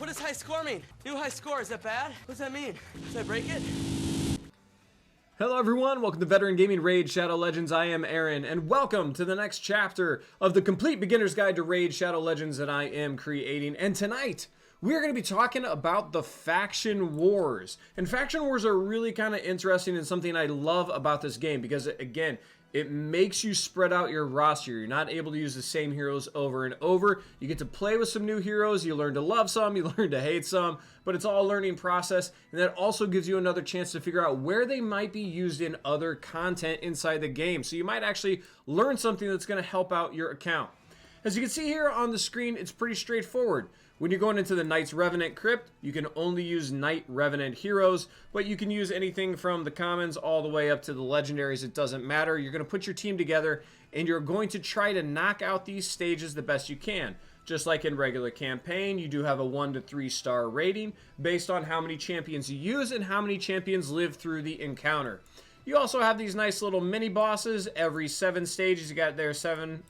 What does high score mean? New high score, is that bad? What does that mean? Should I break it? Hello everyone, welcome to Veteran Gaming Raid Shadow Legends. I am Aaron, and welcome to the next chapter of the complete beginner's guide to Raid Shadow Legends that I am creating. And tonight, we are going to be talking about the faction wars. And faction wars are really kind of interesting and something I love about this game because, again, it makes you spread out your roster. You're not able to use the same heroes over and over. You get to play with some new heroes. You learn to love some, you learn to hate some, but it's all a learning process. And that also gives you another chance to figure out where they might be used in other content inside the game. So you might actually learn something that's going to help out your account. As you can see here on the screen, it's pretty straightforward. When you're going into the Knight's Revenant Crypt, you can only use Knight Revenant heroes, but you can use anything from the commons all the way up to the legendaries. It doesn't matter. You're going to put your team together, and you're going to try to knock out these stages the best you can. Just like in regular campaign, you do have a 1 to 3 star rating based on how many champions you use and how many champions live through the encounter. You also have these nice little mini bosses every 7 stages. You got there 7,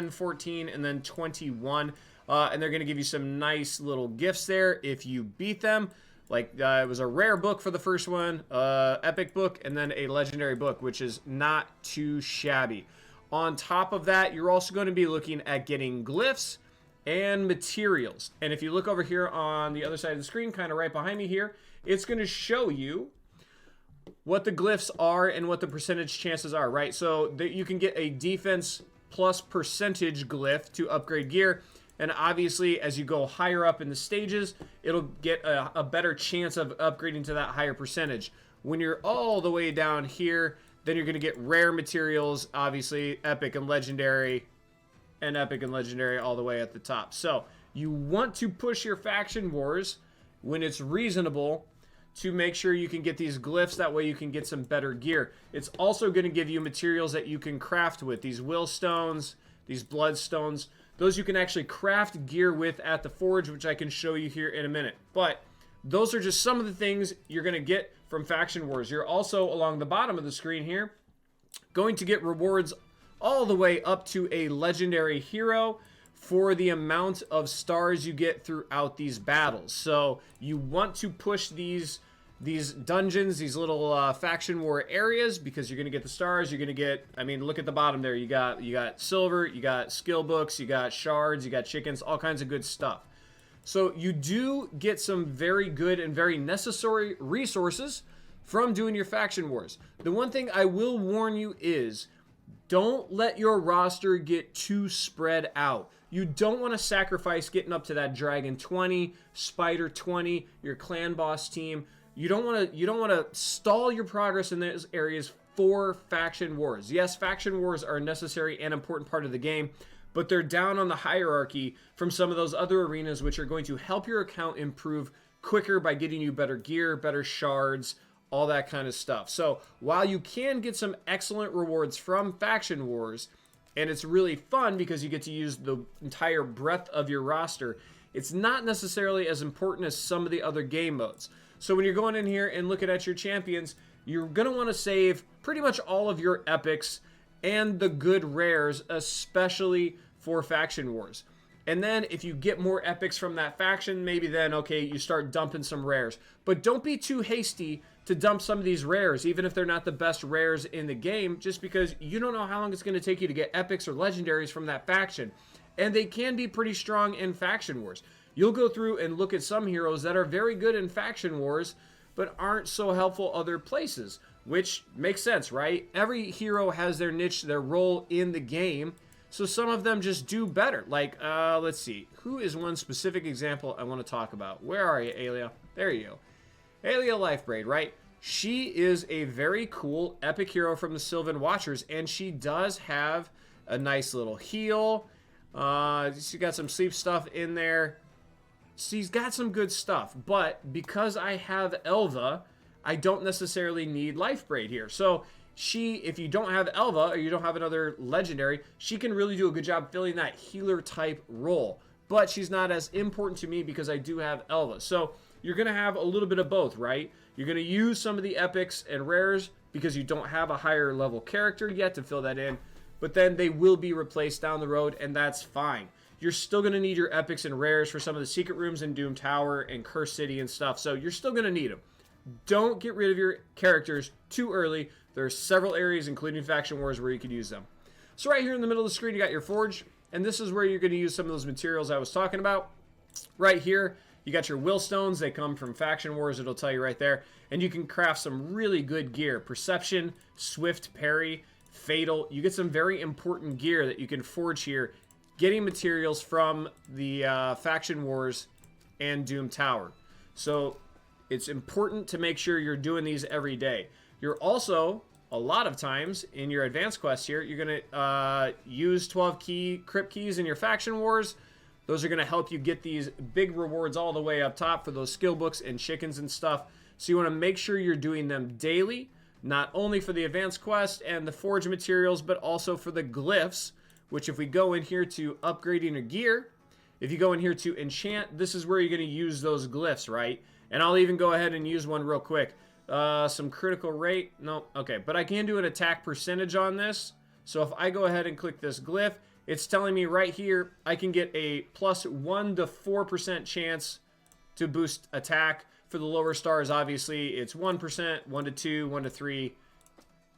14, and then 21. And they're going to give you some nice little gifts there if you beat them. Like, it was a rare book for the first one, epic book, and then a legendary book, which is not too shabby. On top of that, you're also going to be looking at getting glyphs and materials. And if you look over here on the other side of the screen, kind of right behind me here, it's going to show you what the glyphs are and what the percentage chances are, right? So that you can get a defense plus percentage glyph to upgrade gear. And obviously, as you go higher up in the stages, it'll get a better chance of upgrading to that higher percentage. When you're all the way down here, then you're going to get rare materials, obviously, epic and legendary all the way at the top. So you want to push your faction wars when it's reasonable to make sure you can get these glyphs. That way you can get some better gear. It's also going to give you materials that you can craft with. These will stones, these bloodstones. Those you can actually craft gear with at the forge, which I can show you here in a minute. But those are just some of the things you're going to get from faction wars. You're also, along the bottom of the screen here, going to get rewards all the way up to a legendary hero for the amount of stars you get throughout these battles. So you want to push these dungeons, these little faction war areas, because you're going to get the stars. You're going to get, I mean, look at the bottom there. You got silver, you got skill books, you got shards, you got chickens, all kinds of good stuff. So you do get some very good and very necessary resources from doing your faction wars. The one thing I will warn you is don't let your roster get too spread out. You don't want to sacrifice getting up to that Dragon 20, Spider 20, your clan boss team. You don't want to stall your progress in those areas for faction wars. Yes, faction wars are a necessary and important part of the game, but they're down on the hierarchy from some of those other arenas which are going to help your account improve quicker by getting you better gear, better shards, all that kind of stuff. So while you can get some excellent rewards from faction wars, and it's really fun because you get to use the entire breadth of your roster, it's not necessarily as important as some of the other game modes. So when you're going in here and looking at your champions, you're going to want to save pretty much all of your epics and the good rares, especially for faction wars. And then if you get more epics from that faction, maybe then, okay, you start dumping some rares. But don't be too hasty to dump some of these rares, even if they're not the best rares in the game, just because you don't know how long it's going to take you to get epics or legendaries from that faction. And they can be pretty strong in faction wars. You'll go through and look at some heroes that are very good in faction wars, but aren't so helpful other places, which makes sense, right? Every hero has their niche, their role in the game, so some of them just do better. Like, let's see. Who is one specific example I want to talk about? Where are you, Alia? There you go. Alia Lifebraid, right? She is a very cool epic hero from the Sylvan Watchers, and she does have a nice little heal. She got some sleep stuff in there. She's got some good stuff, but because I have Elva, I don't necessarily need Lifebraid here. So if you don't have Elva or you don't have another legendary, she can really do a good job filling that healer type role. But she's not as important to me because I do have Elva. So you're going to have a little bit of both, right? You're going to use some of the epics and rares because you don't have a higher level character yet to fill that in. But then they will be replaced down the road, and that's fine. you're still going to need your epics and rares for some of the secret rooms in Doom Tower and Curse City and stuff. So you're still going to need them. Don't get rid of your characters too early. There are several areas, including Faction Wars, where you could use them. So right here in the middle of the screen, you got your Forge. And this is where you're going to use some of those materials I was talking about. Right here, you got your Will Stones. They come from Faction Wars. It'll tell you right there. And you can craft some really good gear. Perception, Swift, Parry, Fatal. You get some very important gear that you can forge here, getting materials from the Faction Wars and Doom Tower. So it's important to make sure you're doing these every day. You're also, a lot of times, in your advanced quest here, you're going to use 12 crypt keys in your Faction Wars. Those are going to help you get these big rewards all the way up top for those skill books and chickens and stuff. So you want to make sure you're doing them daily, not only for the advanced quest and the forge materials, but also for the glyphs, which if we go in here to upgrading your gear, if you go in here to enchant, this is where you're going to use those glyphs, right? And I'll even go ahead and use one real quick. Some critical rate. No, okay. But I can do an attack percentage on this. So if I go ahead and click this glyph, it's telling me right here I can get a plus 1 to 4% chance to boost attack. For the lower stars, obviously, it's 1%, 1 to 2, 1 to 3.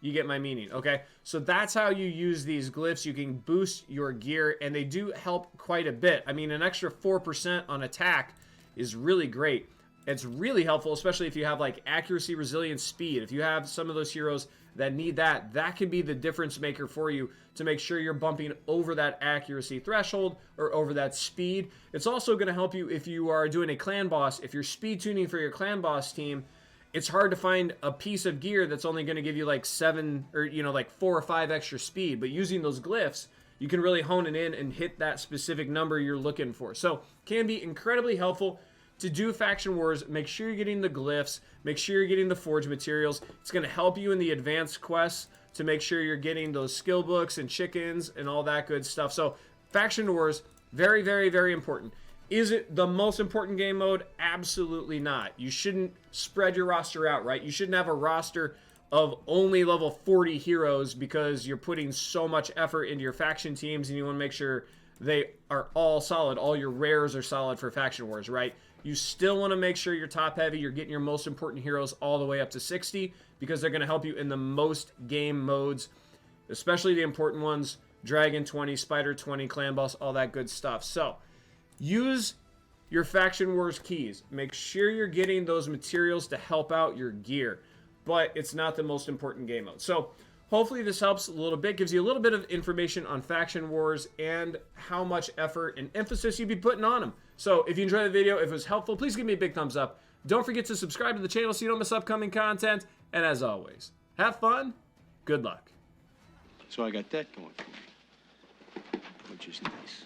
You get my meaning, okay? So that's how you use these glyphs. You can boost your gear, and they do help quite a bit. I mean, an extra 4% on attack is really great. It's really helpful, especially if you have like accuracy, resilience, speed. If you have some of those heroes that need that, that can be the difference maker for you to make sure you're bumping over that accuracy threshold or over that speed. It's also going to help you if you are doing a clan boss. If you're speed tuning for your clan boss team, it's hard to find a piece of gear that's only going to give you like 7 or, you know, like 4 or 5 extra speed. But using those glyphs, you can really hone it in and hit that specific number you're looking for. So can be incredibly helpful. To do Faction Wars, make sure you're getting the glyphs, make sure you're getting the forge materials. It's going to help you in the advanced quests to make sure you're getting those skill books and chickens and all that good stuff. So Faction Wars, very, very, very important. Is it the most important game mode? Absolutely not. You shouldn't spread your roster out, right? You shouldn't have a roster of only level 40 heroes because you're putting so much effort into your faction teams and you want to make sure they are all solid. All your rares are solid for Faction Wars, right? You still want to make sure you're top heavy. You're getting your most important heroes all the way up to 60 because they're going to help you in the most game modes, especially the important ones, Dragon 20, Spider 20, Clan Boss, all that good stuff. So use your Faction Wars keys. Make sure you're getting those materials to help out your gear, but it's not the most important game mode. So hopefully this helps a little bit, gives you a little bit of information on Faction Wars and how much effort and emphasis you'd be putting on them. So if you enjoyed the video, if it was helpful, please give me a big thumbs up. Don't forget to subscribe to the channel so you don't miss upcoming content. And as always, have fun, good luck. So I got that going for me, which is nice.